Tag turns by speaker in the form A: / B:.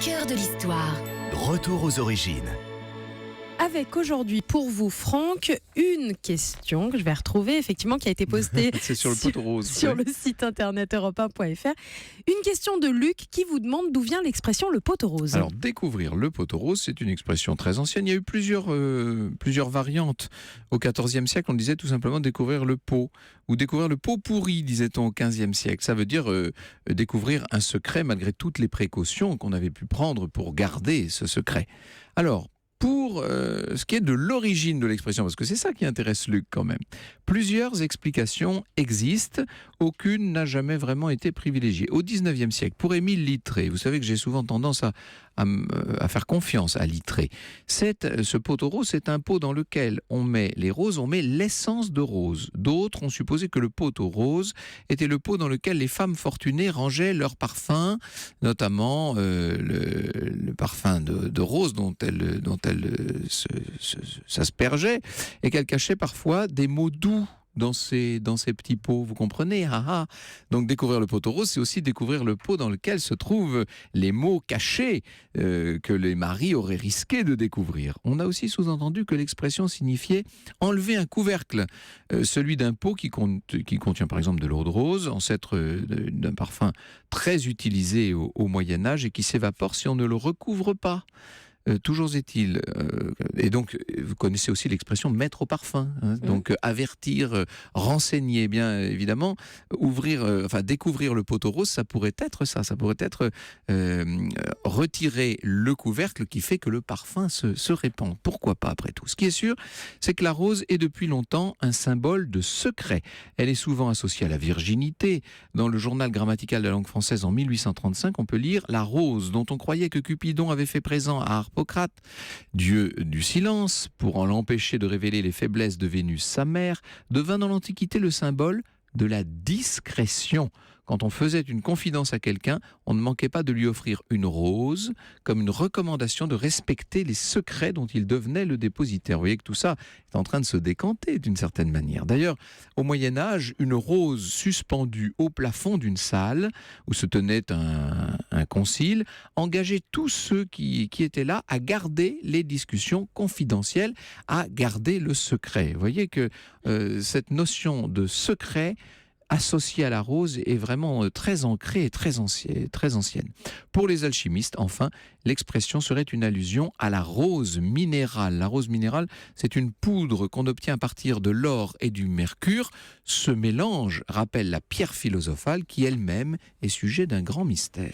A: cœur de l'histoire.
B: Retour aux origines.
C: Avec aujourd'hui pour vous, Franck, une question que je vais retrouver effectivement qui a été postée
D: C'est sur le poteau rose.
C: sur le site internet europe1.fr. Une question de Luc qui vous demande d'où vient l'expression le poteau rose.
D: Alors, découvrir le poteau rose, c'est une expression très ancienne. Il y a eu plusieurs variantes. Au XIVe siècle, on disait tout simplement découvrir le pot. Ou découvrir le pot pourri, disait-on au XVe siècle. Ça veut dire découvrir un secret malgré toutes les précautions qu'on avait pu prendre pour garder ce secret. Alors, pour ce qui est de l'origine de l'expression, parce que c'est ça qui intéresse Luc quand même, plusieurs explications existent, aucune n'a jamais vraiment été privilégiée. Au XIXe siècle, pour Émile Littré, vous savez que j'ai souvent tendance à faire confiance à Littré, ce poteau rose, c'est un pot dans lequel on met les roses, on met l'essence de rose. D'autres ont supposé que le poteau rose était le pot dans lequel les femmes fortunées rangeaient leurs parfums, notamment le parfum de rose dont elles s'aspergeaient, et qu'elles cachaient parfois des mots doux dans ces petits pots, vous comprenez? Donc découvrir le poteau rose, c'est aussi découvrir le pot dans lequel se trouvent les mots cachés que les maris auraient risqué de découvrir. On a aussi sous-entendu que l'expression signifiait enlever un couvercle, celui d'un pot qui contient par exemple de l'eau de rose, ancêtre d'un parfum très utilisé au Moyen-Âge et qui s'évapore si on ne le recouvre pas. Toujours est-il, et donc vous connaissez aussi l'expression mettre au parfum, donc avertir, renseigner, bien évidemment, découvrir le poteau rose, ça pourrait être retirer le couvercle qui fait que le parfum se répand. Pourquoi pas après tout? Ce qui est sûr, c'est que la rose est depuis longtemps un symbole de secret. Elle est souvent associée à la virginité. Dans le journal grammatical de la langue française en 1835, on peut lire « La rose, dont on croyait que Cupidon avait fait présent à Harpocrate, dieu du silence, pour en l'empêcher de révéler les faiblesses de Vénus, sa mère, devint dans l'Antiquité le symbole de la discrétion. Quand on faisait une confidence à quelqu'un, on ne manquait pas de lui offrir une rose comme une recommandation de respecter les secrets dont il devenait le dépositaire. Vous voyez que tout ça est en train de se décanter d'une certaine manière. D'ailleurs, au Moyen-Âge, une rose suspendue au plafond d'une salle où se tenait un concile engageait tous ceux qui étaient là à garder les discussions confidentielles, à garder le secret. Vous voyez que cette notion de secret associée à la rose est vraiment très ancrée et très ancienne. Pour les alchimistes, enfin, l'expression serait une allusion à la rose minérale. La rose minérale, c'est une poudre qu'on obtient à partir de l'or et du mercure. Ce mélange rappelle la pierre philosophale qui elle-même est sujet d'un grand mystère.